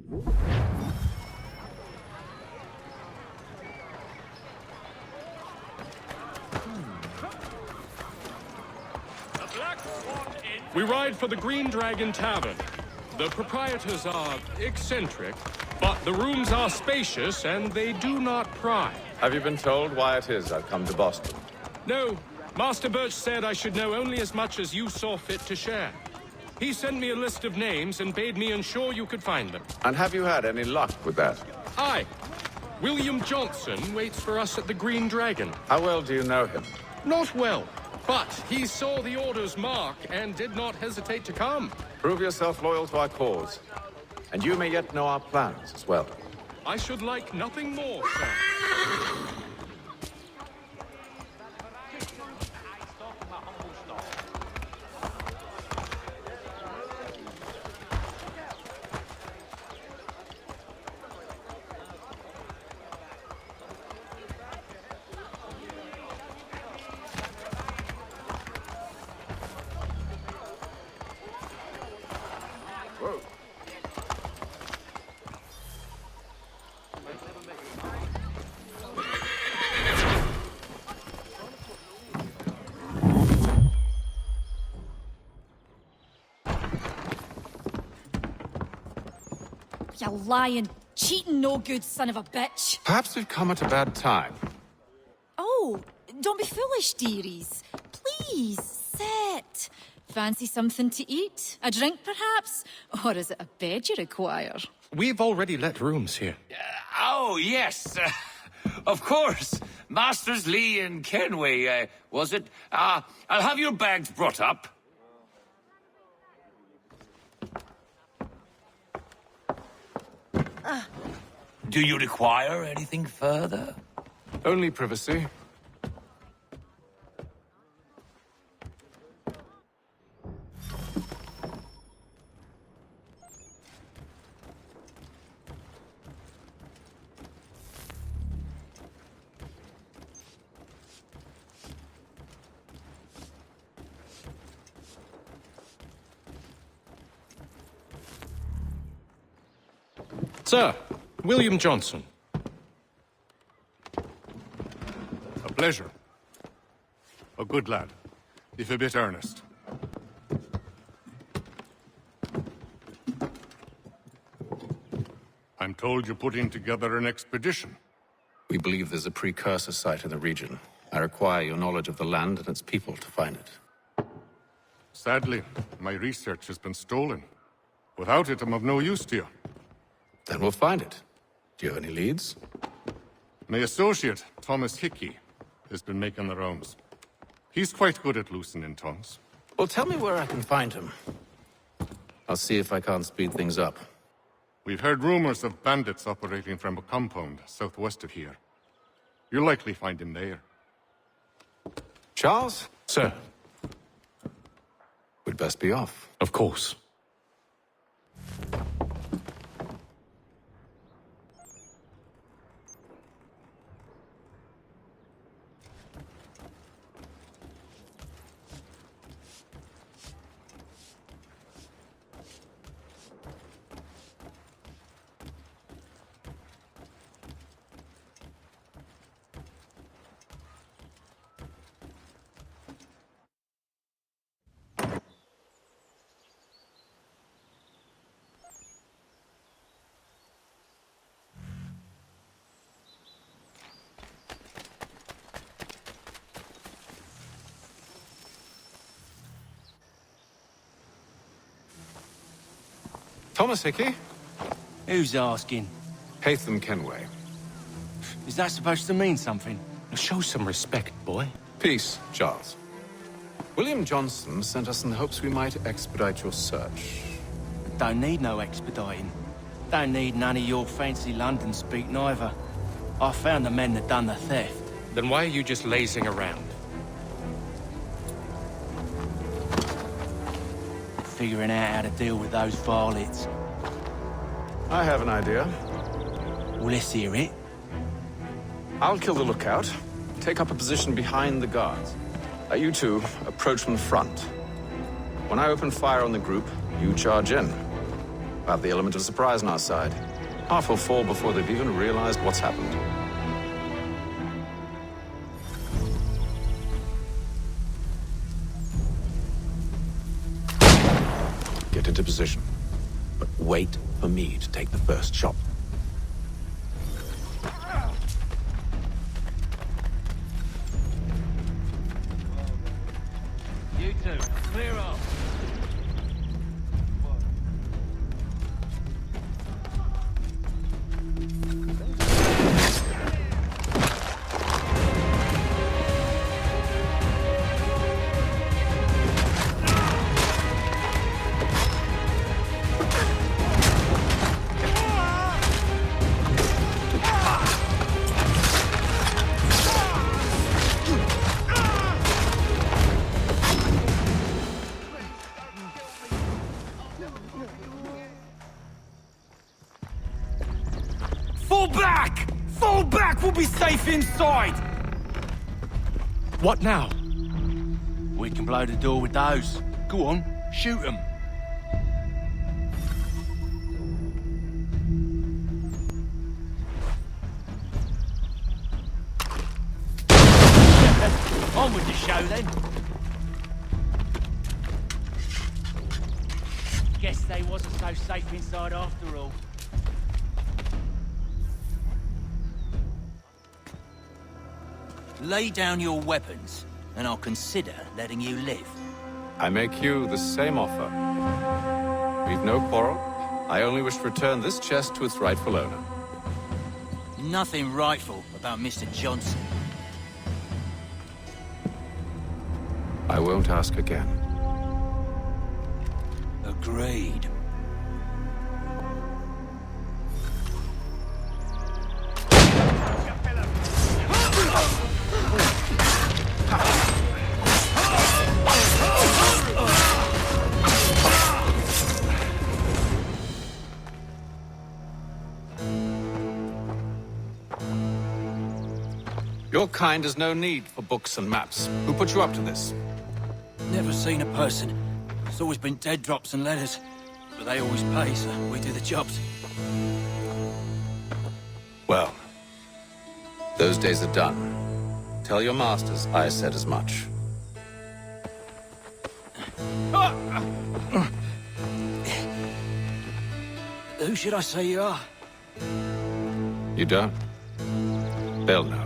We ride for the Green Dragon Tavern. The proprietors are eccentric, but the rooms are spacious and they do not pry. Have you been told why it is I've come to Boston? No. Master Birch said I should know only as much as you saw fit to share. He sent me a list of names and bade me ensure you could find them. And have you had any luck with that? Aye. William Johnson waits for us at the Green Dragon. How well do you know him? Not well, but he saw the order's mark and did not hesitate to come. Prove yourself loyal to our cause. And you may yet know our plans as well. I should like nothing more, sir. You lying, cheating, no good son of a bitch. Perhaps we've come at a bad time. Oh, don't be foolish, dearies. Please, sit. Fancy something to eat? A drink, perhaps? Or is it a bed you require? We've already let rooms here. Oh, yes. Of course. Masters Lee and Kenway, was it? I'll have your bags brought up. Do you require anything further? Only privacy. Sir, William Johnson. A pleasure. A good lad, if a bit earnest. I'm told you're putting together an expedition. We believe there's a precursor site in the region. I require your knowledge of the land and its people to find it. Sadly, my research has been stolen. Without it, I'm of no use to you. Then we'll find it. Do you have any leads? My associate, Thomas Hickey, has been making the rounds. He's quite good at loosening tongues. Well, tell me where I can find him. I'll see if I can't speed things up. We've heard rumors of bandits operating from a compound southwest of here. You'll likely find him there. Charles? Sir. We'd best be off. Of course. Thomas Hickey? Who's asking? Haytham Kenway. Is that supposed to mean something? Show some respect, boy. Peace, Charles. William Johnson sent us in the hopes we might expedite your search. Don't need no expediting. Don't need none of your fancy London speak neither. I found the men that done the theft. Then why are you just lazing around? Figuring out how to deal with those varlets. I have an idea. Well, let's hear it. I'll kill the lookout, take up a position behind the guards. You two approach from the front. When I open fire on the group, you charge in. About the element of surprise on our side. Half will fall before they've even realized what's happened. Get into position. But wait for me to take the first shot. You two, clear off. Fall back! Fall back! We'll be safe inside! What now? We can blow the door with those. Go on, shoot them. On with the show then. Guess they wasn't so safe inside after all. Lay down your weapons, and I'll consider letting you live. I make you the same offer. We've no quarrel. I only wish to return this chest to its rightful owner. Nothing rightful about Mr. Johnson. I won't ask again. Agreed. Your kind has no need for books and maps. Who put you up to this? Never seen a person. It's always been dead drops and letters. But they always pay, so we do the jobs. Well, those days are done. Tell your masters I said as much. Who should I say you are? You don't? They'll know.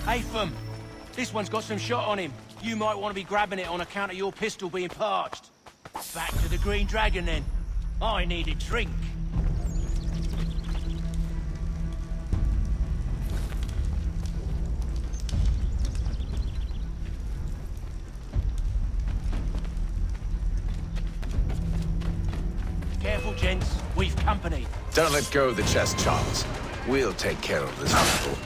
Hatefulle, this one's got some shot on him. You might want to be grabbing it on account of your pistol being parched. Back to the Green Dragon, then. I need a drink. Careful, gents. We've company. Don't let go of the chest, Charles. We'll take care of this people.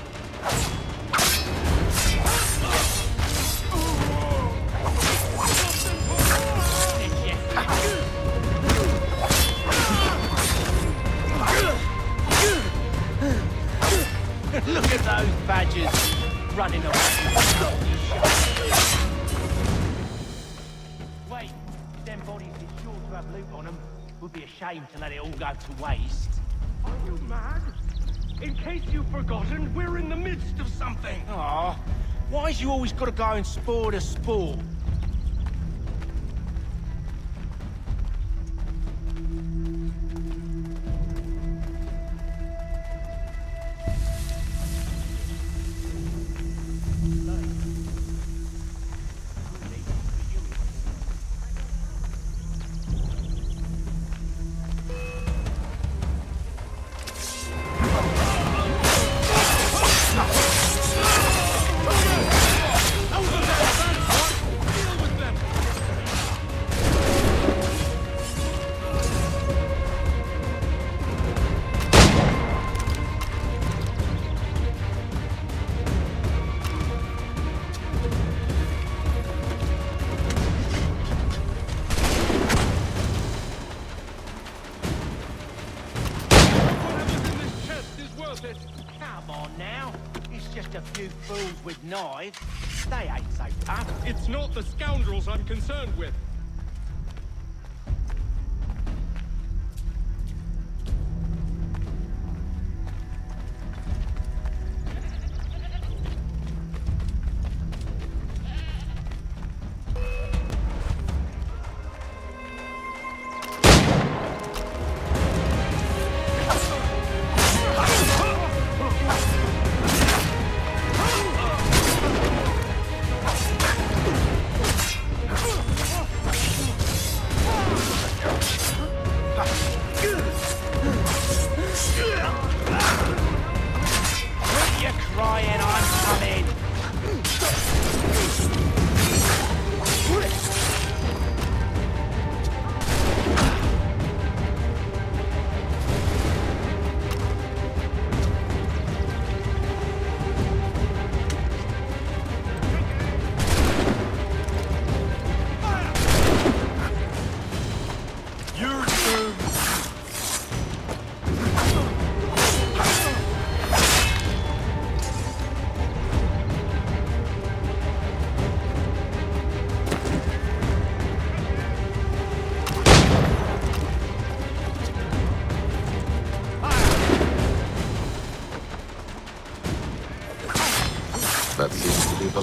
Look at those badgers running around. Wait, them bodies is sure to have loot on them. Would be a shame to let it all go to waste. Are you mad? In case you've forgotten, we're in the midst of something. Aw, why's you always got to go and spoil the sport? Come on now. It's just a few fools with knives. They ain't so tough. It's not the scoundrels I'm concerned with.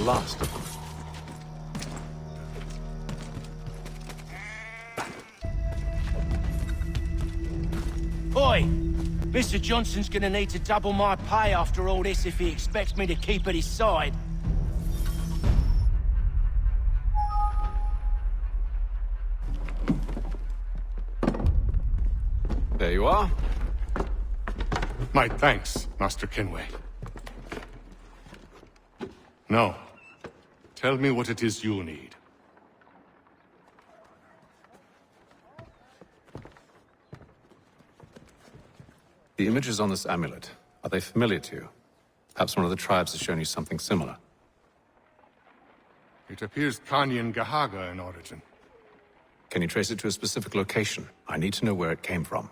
last of them. Oi! Mr. Johnson's gonna need to double my pay after all this if he expects me to keep at his side. There you are. My thanks, Master Kenway. Now, tell me what it is you need. The images on this amulet, are they familiar to you? Perhaps one of the tribes has shown you something similar. It appears Kanyan Gahaga in origin. Can you trace it to a specific location? I need to know where it came from.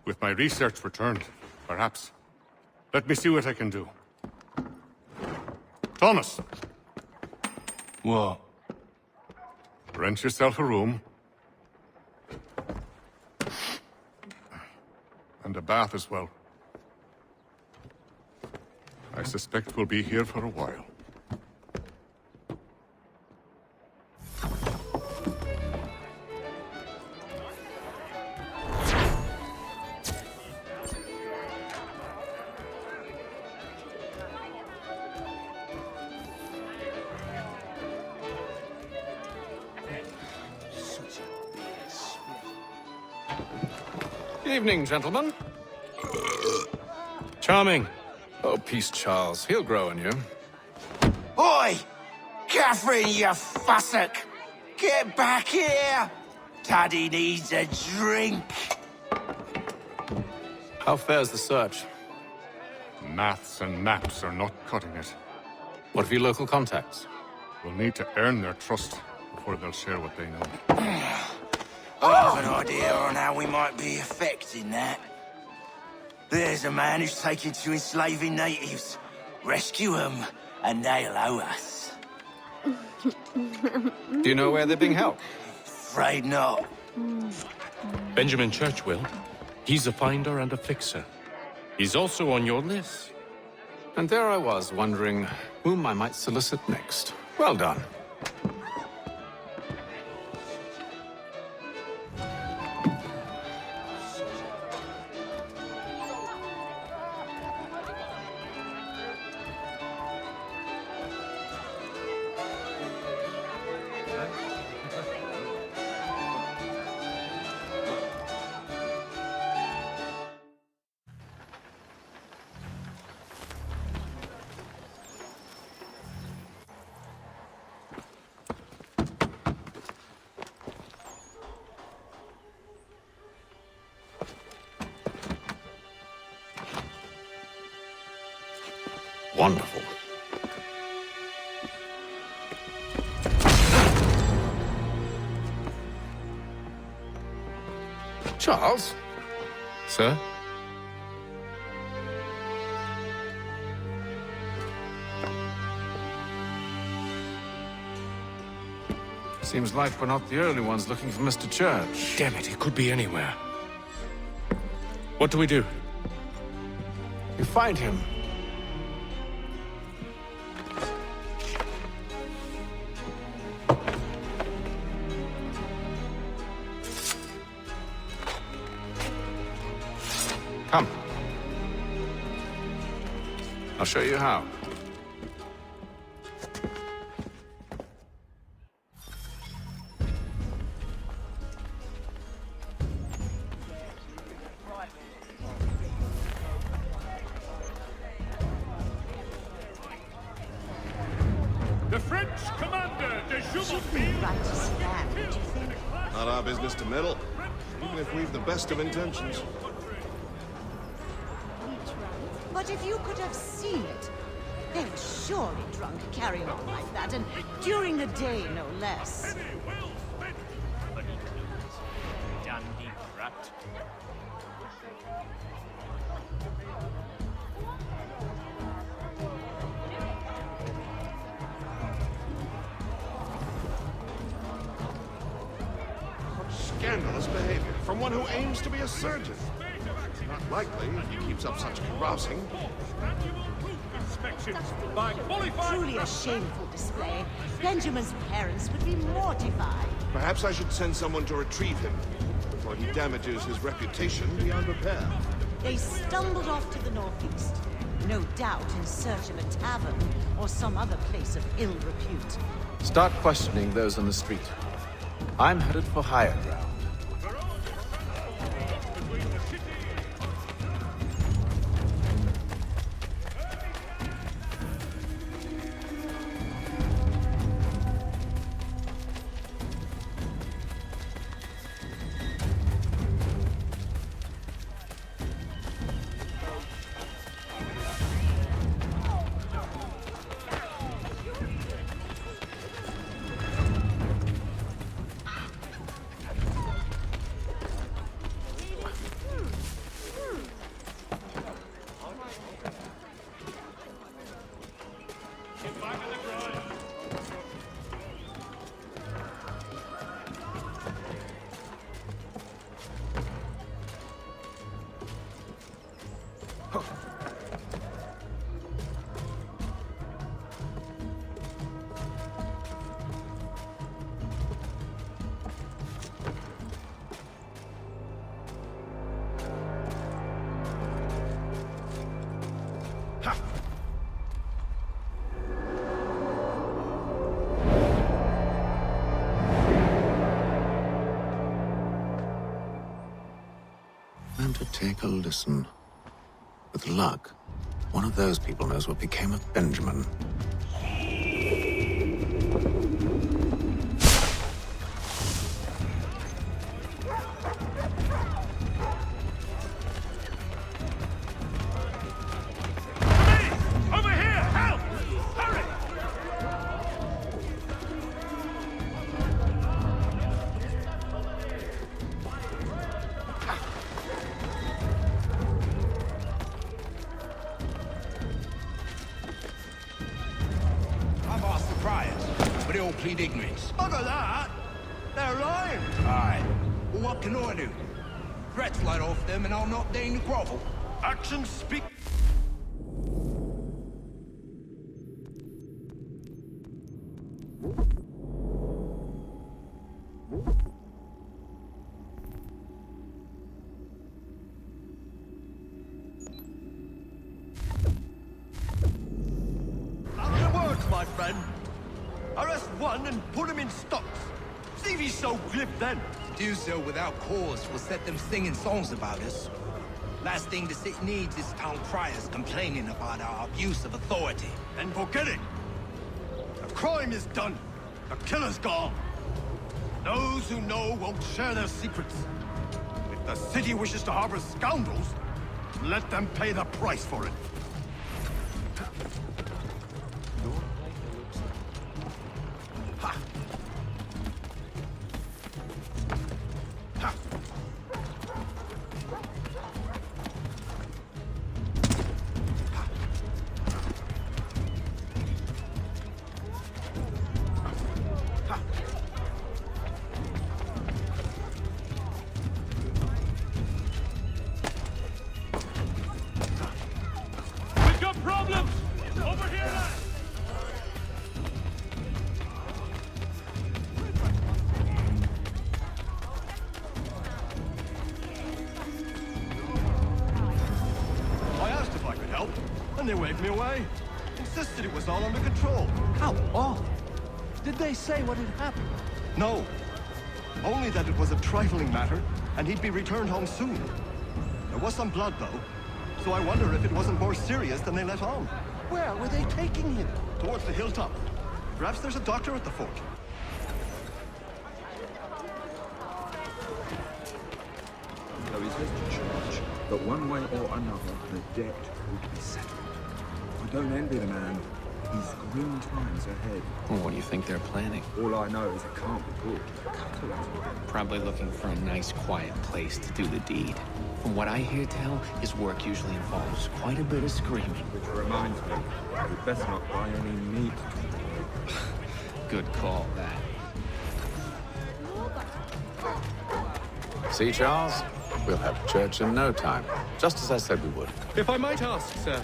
With my research returned, perhaps. Let me see what I can do. Thomas! What? Rent yourself a room. And a bath as well. I suspect we'll be here for a while. Evening, gentlemen. Charming. Oh, peace, Charles. He'll grow on you. Oi! Catherine, you fussock! Get back here! Taddy needs a drink. How fares the search? Maths and maps are not cutting it. What of your local contacts? We'll need to earn their trust before they'll share what they know. I have an idea on how we might be affecting that. There's a man who's taken to enslaving natives. Rescue them, and they'll owe us. Do you know where they're being held? Afraid not. Benjamin Churchwill. He's a finder and a fixer. He's also on your list. And there I was, wondering whom I might solicit next. Well done. Wonderful. Charles? Sir? Seems like we're not the only ones looking for Mr. Church. Damn it, he could be anywhere. What do we do? You find him. Come. I'll show you how. The French commander, de Jumonville, Not our business to meddle, even if we've the best of intentions. But if you could have seen it, they were surely drunk carrying on like that, and during the day, no less. Dandy brat. Scandalous behavior from one who aims to be a surgeon. Not likely if he keeps up such carousing. inspections by qualified... Truly a shameful display. Benjamin's parents would be mortified. Perhaps I should send someone to retrieve him before he damages his reputation beyond repair. They stumbled off to the northeast. No doubt in search of a tavern or some other place of ill repute. Start questioning those on the street. I'm headed for higher ground. And to take a listen. With luck, one of those people knows what became of Benjamin. Over here! Help! Hurry! I've asked the friars, but they all plead ignorance. Bugger that! They're lying! Aye. Well, what can I do? Threats light off them and I'll not deign to grovel. Actions speak... How's it work, my friend? Arrest one and put him in stocks. See if he's so glib then. To do so without cause will set them singing songs about us. Last thing the city needs is town criers complaining about our abuse of authority. Then forget it. The crime is done. The killer's gone. Those who know won't share their secrets. If the city wishes to harbor scoundrels, let them pay the price for it. Ha! Ha! We've got problems! Over here, lad! I asked if I could help, and they waved me away. Insisted it was all under control. How odd. Did they say what had happened? No. Only that it was a trifling matter, and he'd be returned home soon. There was some blood, though, so I wonder if it wasn't more serious than they let on. Where were they taking him? Towards the hilltop. Perhaps there's a doctor at the fort. There is little church, but one way or another, the debt would be settled. I don't envy the man. He's grim times ahead. Well, what do you think they're planning? All I know is it can't be good. Cut it. Probably looking for a nice, quiet place to do the deed. From what I hear tell, his work usually involves quite a bit of screaming. Which reminds me, we'd best not buy any meat. Good call, that. See, Charles? We'll have church in no time, just as I said we would. If I might ask, sir,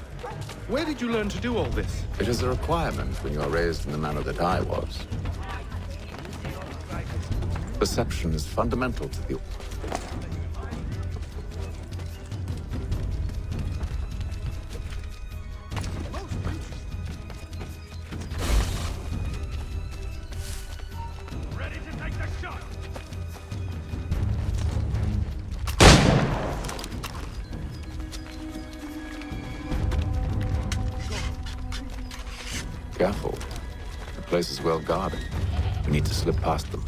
Where did you learn to do all this? It is a requirement when you are raised in the manner that I was. Perception is fundamental to the... Ready to take the shot! Careful. The place is well guarded. We need to slip past them.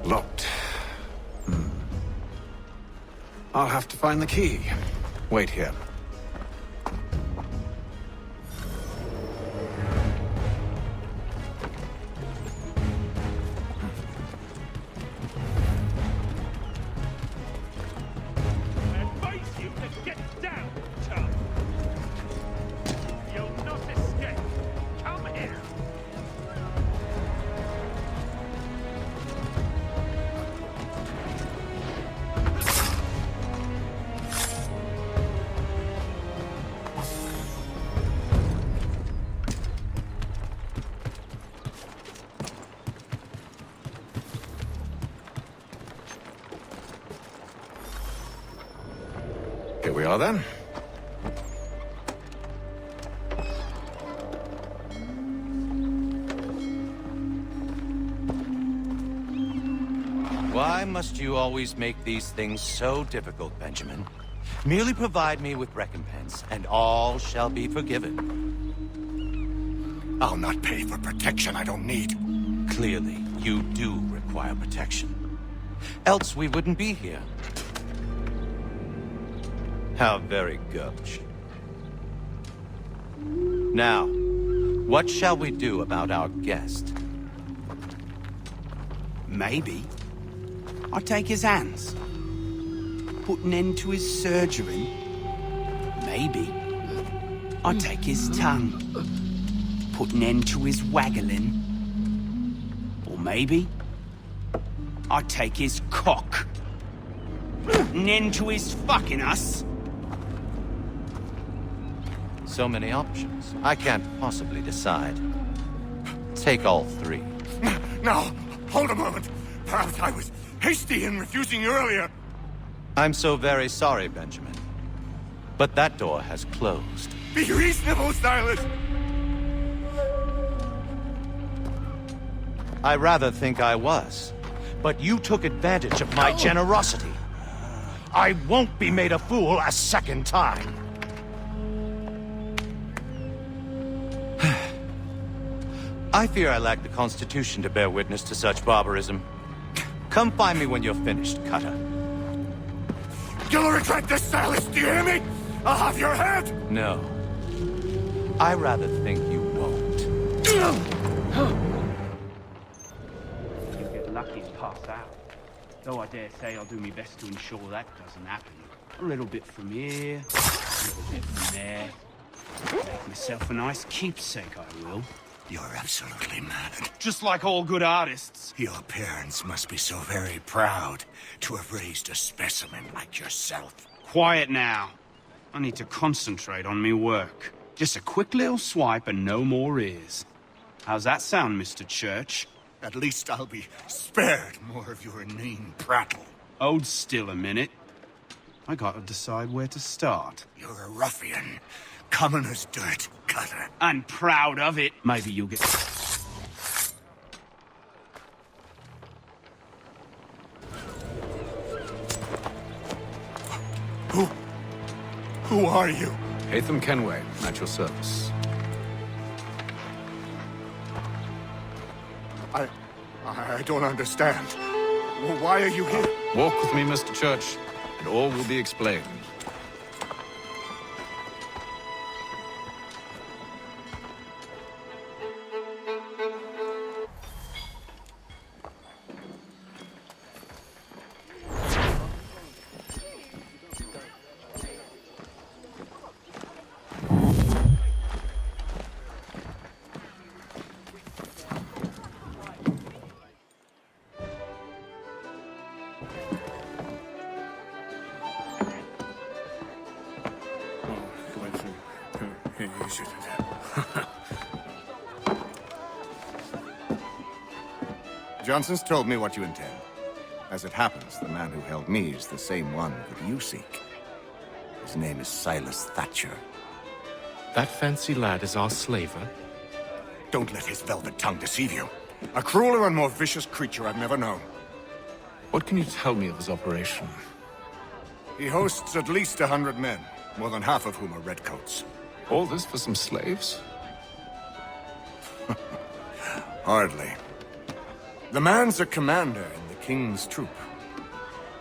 Locked. I'll have to find the key. Wait here. I advise you to get down, chum. You'll not escape. Come here. Here we are then. Why must you always make these things so difficult, Benjamin? Merely provide me with recompense, and all shall be forgiven. I'll not pay for protection I don't need. Clearly, you do require protection. Else we wouldn't be here. How very gauche. Now, what shall we do about our guest? Maybe I'll take his hands. Put an end to his surgery. Maybe I'll take his tongue. Put an end to his waggling. Or maybe I'll take his cock. Put an end to his fucking us. So many options. I can't possibly decide. Take all three. Now, hold a moment. Perhaps I was hasty in refusing you earlier. I'm so very sorry, Benjamin. But that door has closed. Be reasonable, Silas. I rather think I was. But you took advantage of my generosity. I won't be made a fool a second time. I fear I lack the constitution to bear witness to such barbarism. Come find me when you're finished, Cutter. You'll regret this, Silas, do you hear me? I'll have your head! No. I rather think you won't. You'll get lucky and pass out. Though I dare say I'll do my best to ensure that doesn't happen. A little bit from here, a little bit from there. Make myself a nice keepsake, I will. You're absolutely mad. Just like all good artists. Your parents must be so very proud to have raised a specimen like yourself. Quiet now. I need to concentrate on me work. Just a quick little swipe and no more ears. How's that sound, Mr. Church? At least I'll be spared more of your inane prattle. Hold still a minute. I gotta decide where to start. You're a ruffian. Common as dirt, Cutter. I'm proud of it. Maybe you'll get... Who are you? Hatham Kenway, at your service. I don't understand. Why are you here? Walk with me, Mr. Church, and all will be explained. is it? Johnson's told me what you intend. As it happens, the man who held me is the same one that you seek. His name is Silas Thatcher. That fancy lad is our slaver? Don't let his velvet tongue deceive you. A crueler and more vicious creature I've never known. What can you tell me of his operation? He hosts at least 100 men, more than half of whom are redcoats. All this for some slaves? Hardly. The man's a commander in the King's troop,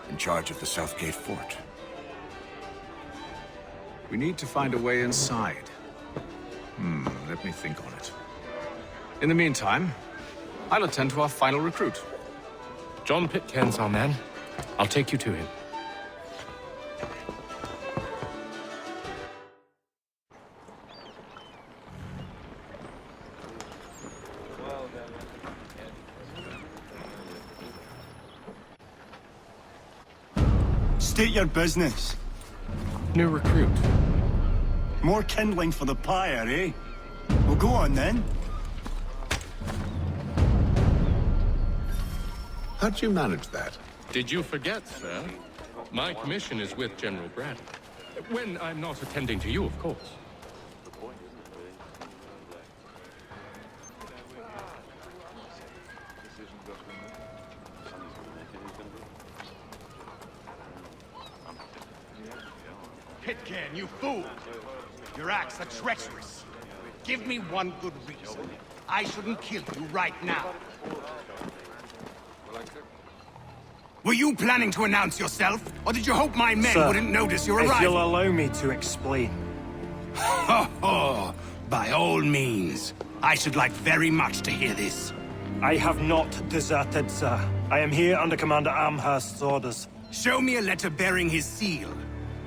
in charge of the Southgate Fort. We need to find a way inside. Let me think on it. In the meantime, I'll attend to our final recruit. John Pitcairn's our man. I'll take you to him. State your business. New recruit. More kindling for the pyre, eh? Well, go on then. How'd you manage that? Did you forget, sir? My commission is with General Brad. When I'm not attending to you, of course. Pitcairn, you fool! Your acts are treacherous. Give me one good reason. I shouldn't kill you right now. Were you planning to announce yourself, or did you hope my men wouldn't notice your arrival? If you'll allow me to explain. Ho ho! By all means. I should like very much to hear this. I have not deserted, sir. I am here under Commander Amherst's orders. Show me a letter bearing his seal,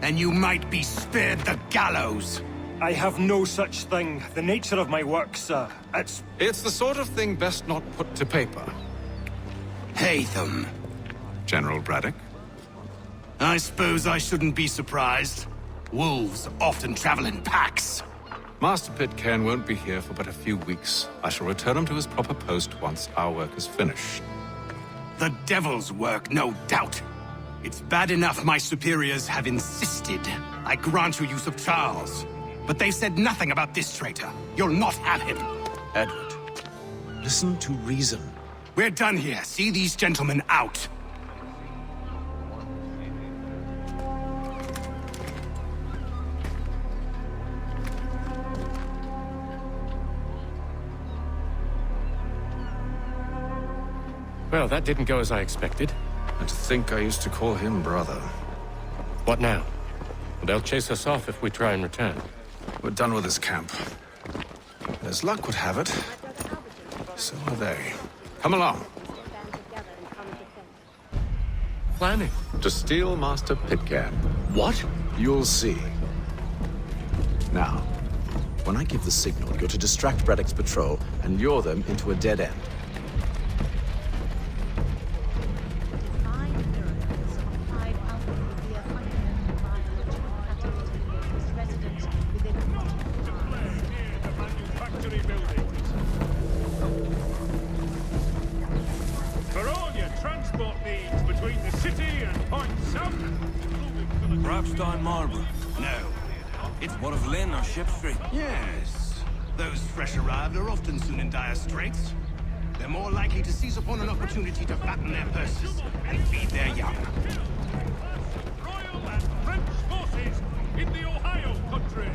and you might be spared the gallows. I have no such thing. The nature of my work, sir, It's the sort of thing best not put to paper. Hatham. General Braddock? I suppose I shouldn't be surprised. Wolves often travel in packs. Master Pitcairn won't be here for but a few weeks. I shall return him to his proper post once our work is finished. The devil's work, no doubt. It's bad enough my superiors have insisted I grant you use of Charles. But they've said nothing about this traitor. You'll not have him. Edward, listen to reason. We're done here. See these gentlemen out. Well, that didn't go as I expected. And to think I used to call him brother. What now? They'll chase us off if we try and return. We're done with this camp. As luck would have it, so are they. Come along. Planning? To steal Master Pitcairn. What? You'll see. Now, when I give the signal, you're to distract Braddock's patrol and lure them into a dead end. For all your transport needs between the city and Point South. Perhaps Stein Marlborough? No. It's one of Lynn or Ship Street. Yes. Those fresh arrived are often soon in dire straits. They're more likely to seize upon an opportunity to fatten their purses and feed their young. Royal and French forces in the Ohio country.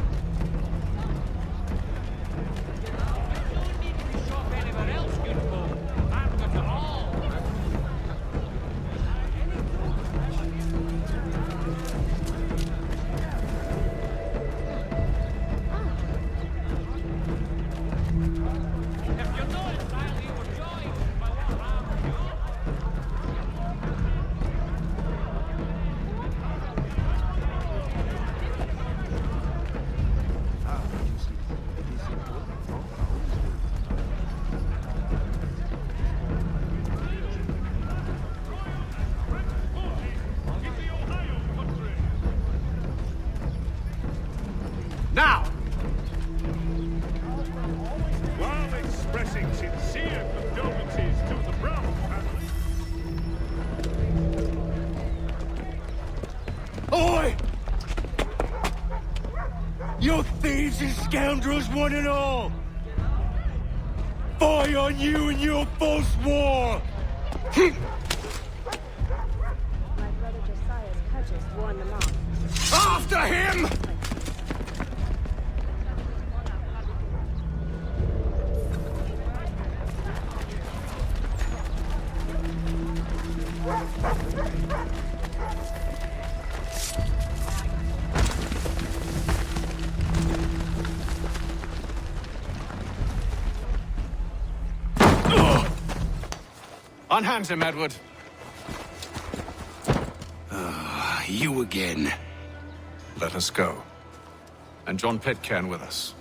scoundrels, one and all! Fie on you and your false war! My brother Josiah's purchase warned them off. After him! Unhand him, Edward. You again. Let us go. And John Pitcairn with us.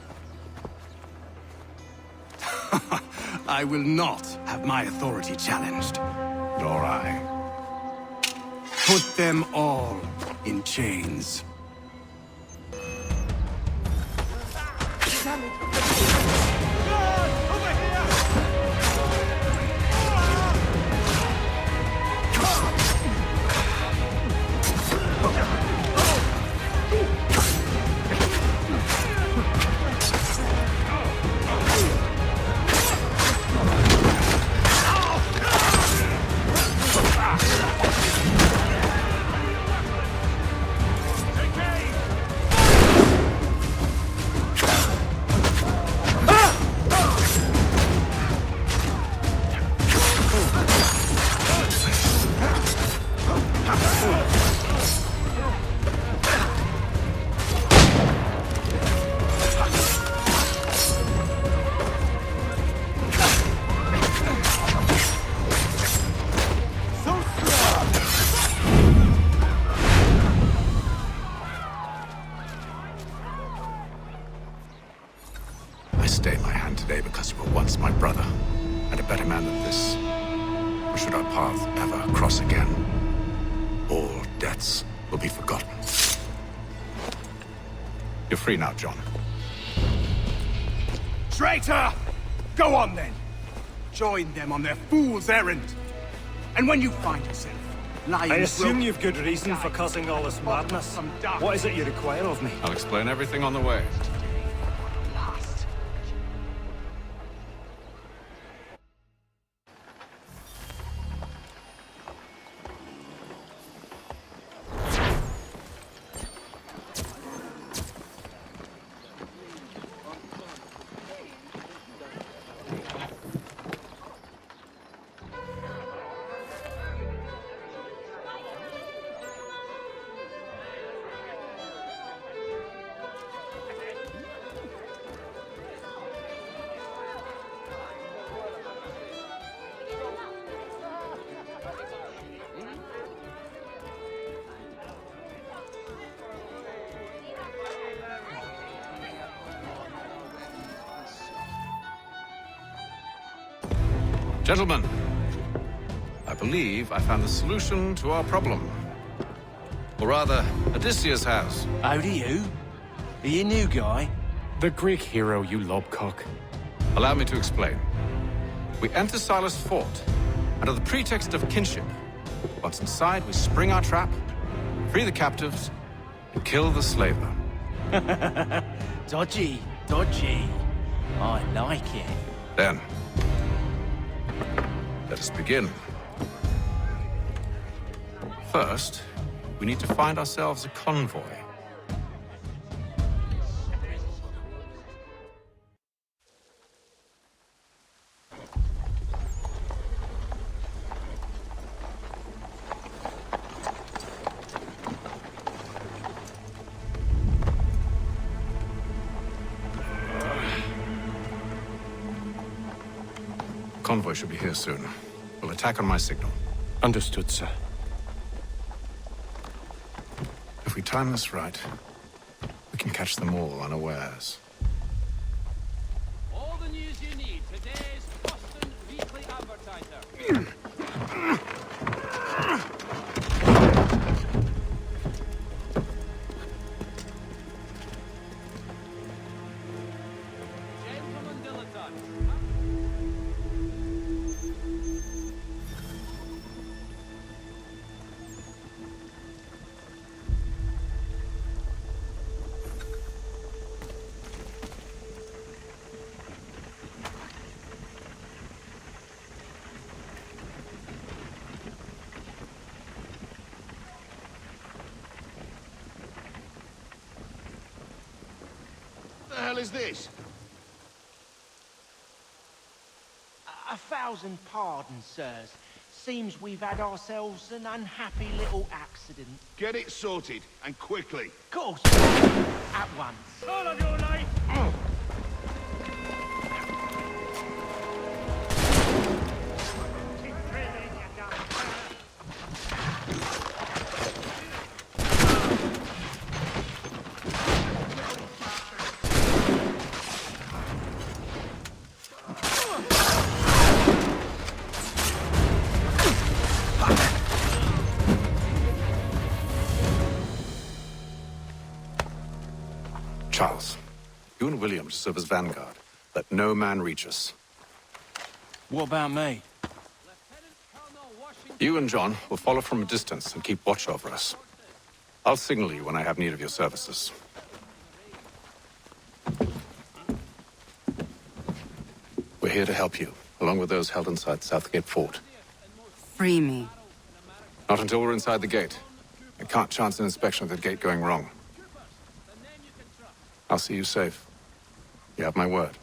I will not have my authority challenged. Nor I. Put them all in chains. I stay my hand today because you were once my brother, and a better man than this. Or should our paths ever cross again, all debts will be forgotten. You're free now, John. Traitor! Go on then. Join them on their fool's errand. And when you find yourself lying... I assume you've good reason for causing all this madness. What is it you require of me? I'll explain everything on the way. Gentlemen, I believe I found the solution to our problem. Or rather, Odysseus has. How do you? Are you a new guy? The Greek hero, you lobcock. Allow me to explain. We enter Silas' fort, under the pretext of kinship. Once inside, we spring our trap, free the captives, and kill the slaver. Dodgy, dodgy. I like it. Then, let us begin. First, we need to find ourselves a convoy. Convoy should be here soon. We'll attack on my signal. Understood, sir. If we time this right, we can catch them all unawares. All the news you need. Today's Boston Weekly Advertiser. is this? 1,000 pardons, sirs. Seems we've had ourselves an unhappy little accident. Get it sorted, and quickly. Of course. At once. All of your life! Charles, you and William serve as vanguard. Let no man reach us. What about me? You and John will follow from a distance and keep watch over us. I'll signal you when I have need of your services. We're here to help you, along with those held inside Southgate Fort. Free me. Not until we're inside the gate. I can't chance an inspection of the gate going wrong. I'll see you safe. You have my word.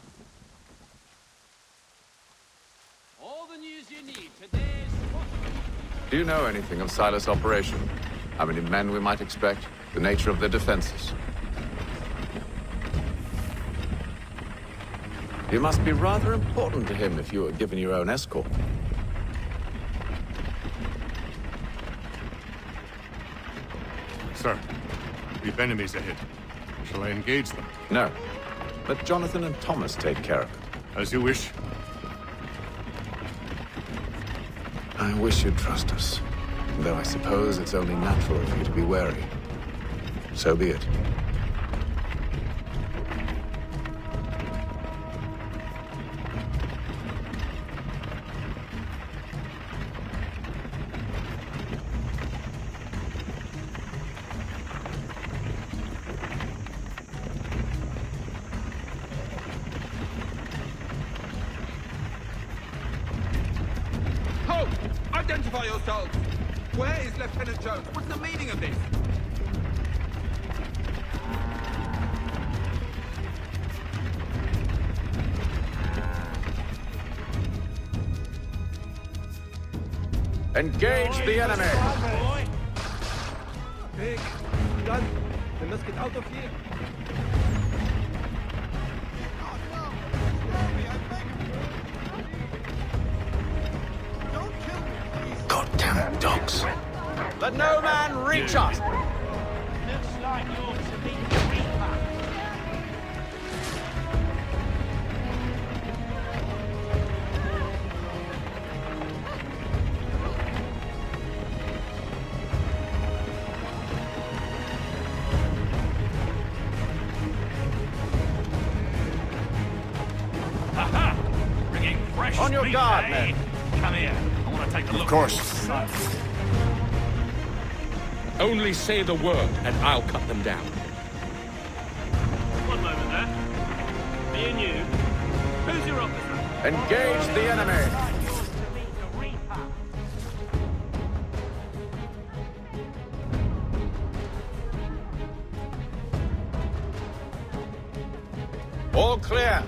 All the news you need today's. Do you know anything of Silas' operation? How many men we might expect? The nature of their defenses? You must be rather important to him if you were given your own escort. Sir, we've enemies ahead. Shall I engage them? No. Let Jonathan and Thomas take care of it. As you wish. I wish you'd trust us. Though I suppose it's only natural for you to be wary. So be it. Identify yourselves! Where is Lieutenant Jones? What's the meaning of this? Engage the enemy! Big gun. We must get out of here. Goddamn dogs. Let no man reach us! Looks like you're to be the Reaper. Aha! Bringing fresh On your meat, guard, eh? men. Come here. I want to take a look. Of course. Only say the word, and I'll cut them down. One moment there. Me and you. Who's your officer? Engage the enemy! All clear.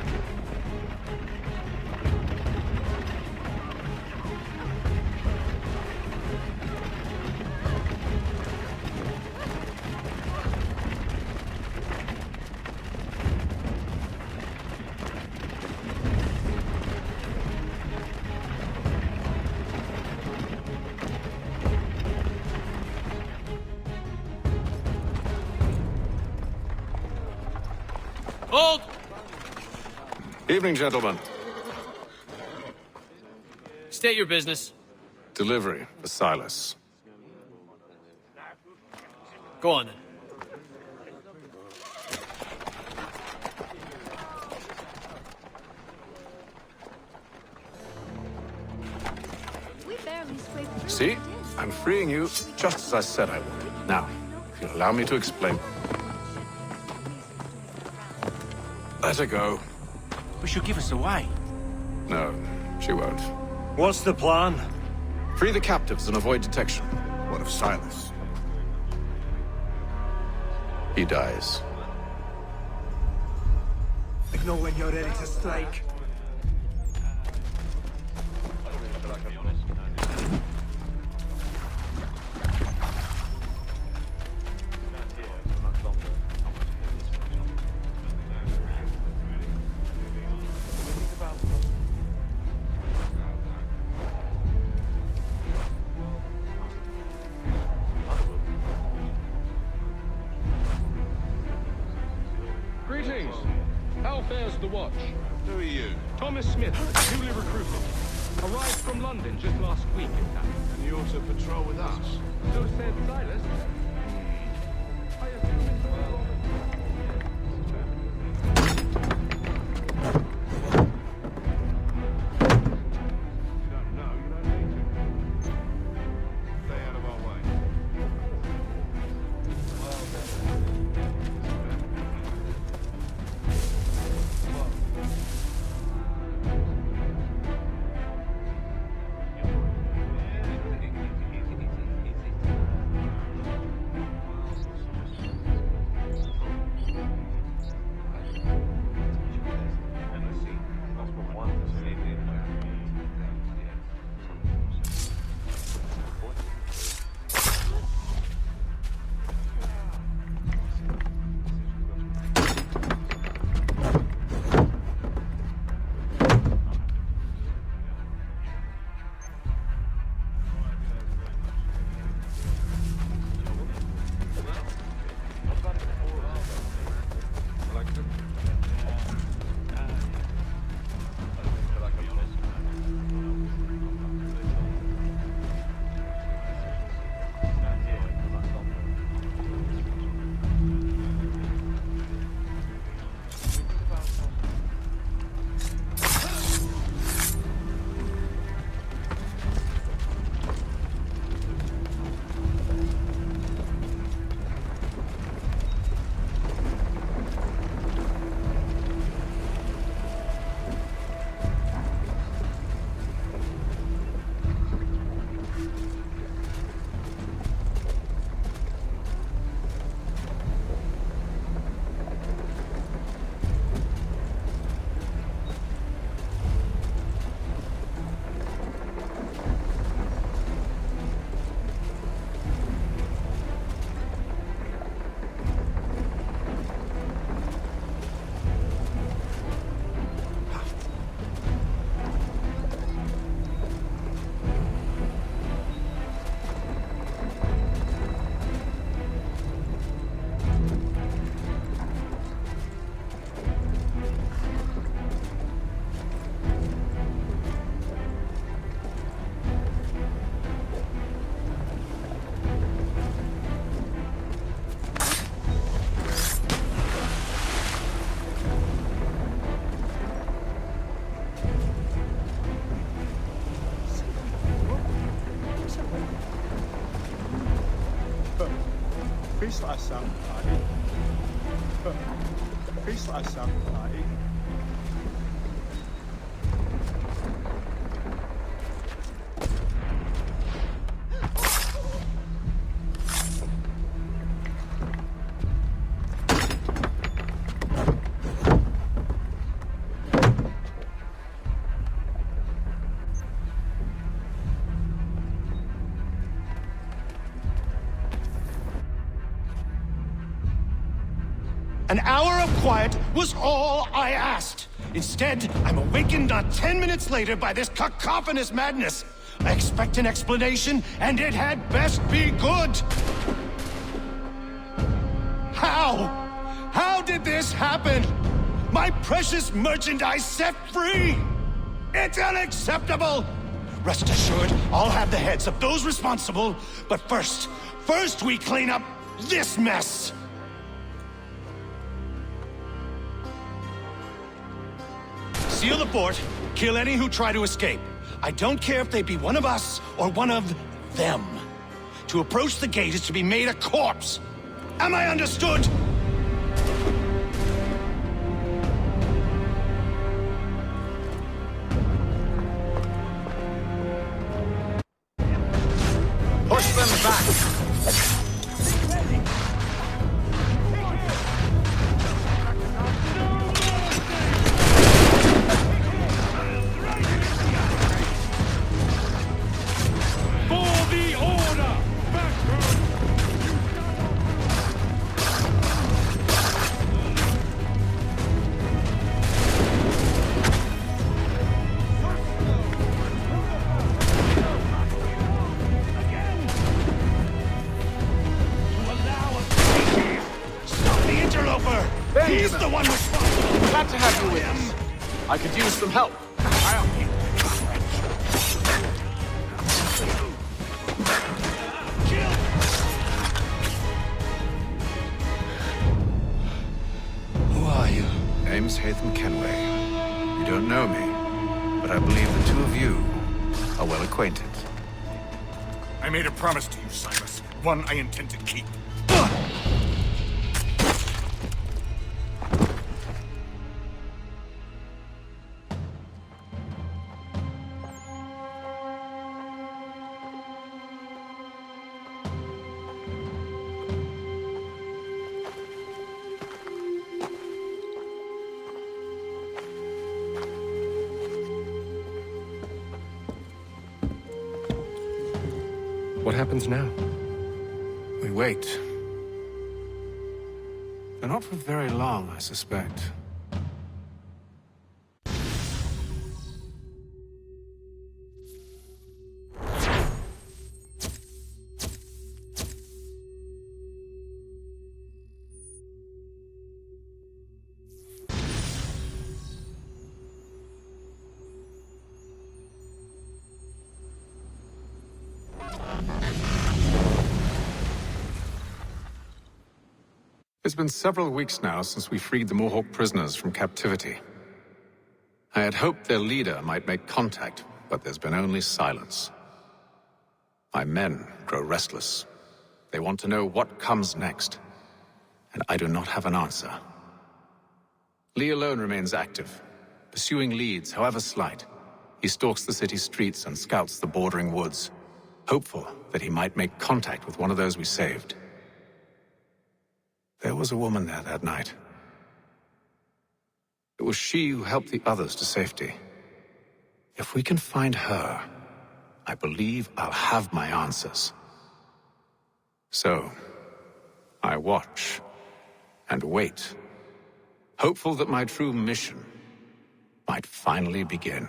Hold! Evening, gentlemen. State your business. Delivery for Silas. Go on then. We barely scraped See? I'm freeing you just as I said I would. Now, if you'll allow me to explain. Let her go. But she'll give us away. No, she won't. What's the plan? Free the captives and avoid detection. What of Silas? He dies. signal when you're ready to strike. Greetings. How fares the watch? Who are you? Thomas Smith, newly recruited. Arrived from London just last week, in fact. And you're to patrol with us? So said Silas. Feast like some party. Feast like some party. An hour of quiet was all I asked. Instead, I'm awakened not 10 minutes later by this cacophonous madness. I expect an explanation, and it had best be good. How? How did this happen? My precious merchandise set free? It's unacceptable! Rest assured, I'll have the heads of those responsible, but first we clean up this mess! Seal the fort, kill any who try to escape. I don't care if they be one of us or one of them. To approach the gate is to be made a corpse. Am I understood? Push them back! help. I'll need Who are you? Name's Hatham Kenway. You don't know me, but I believe the two of you are well acquainted. I made a promise to you, Silas. One I intend to keep. What happens now? We wait. But not for very long, I suspect. It's been several weeks now since we freed the Mohawk prisoners from captivity. I had hoped their leader might make contact, but there's been only silence. My men grow restless. They want to know what comes next, and I do not have an answer. Lee alone remains active, pursuing leads, however slight. He stalks the city streets and scouts the bordering woods, hopeful that he might make contact with one of those we saved. There was a woman there that night. It was she who helped the others to safety. If we can find her, I believe I'll have my answers. So, I watch and wait, hopeful that my true mission might finally begin.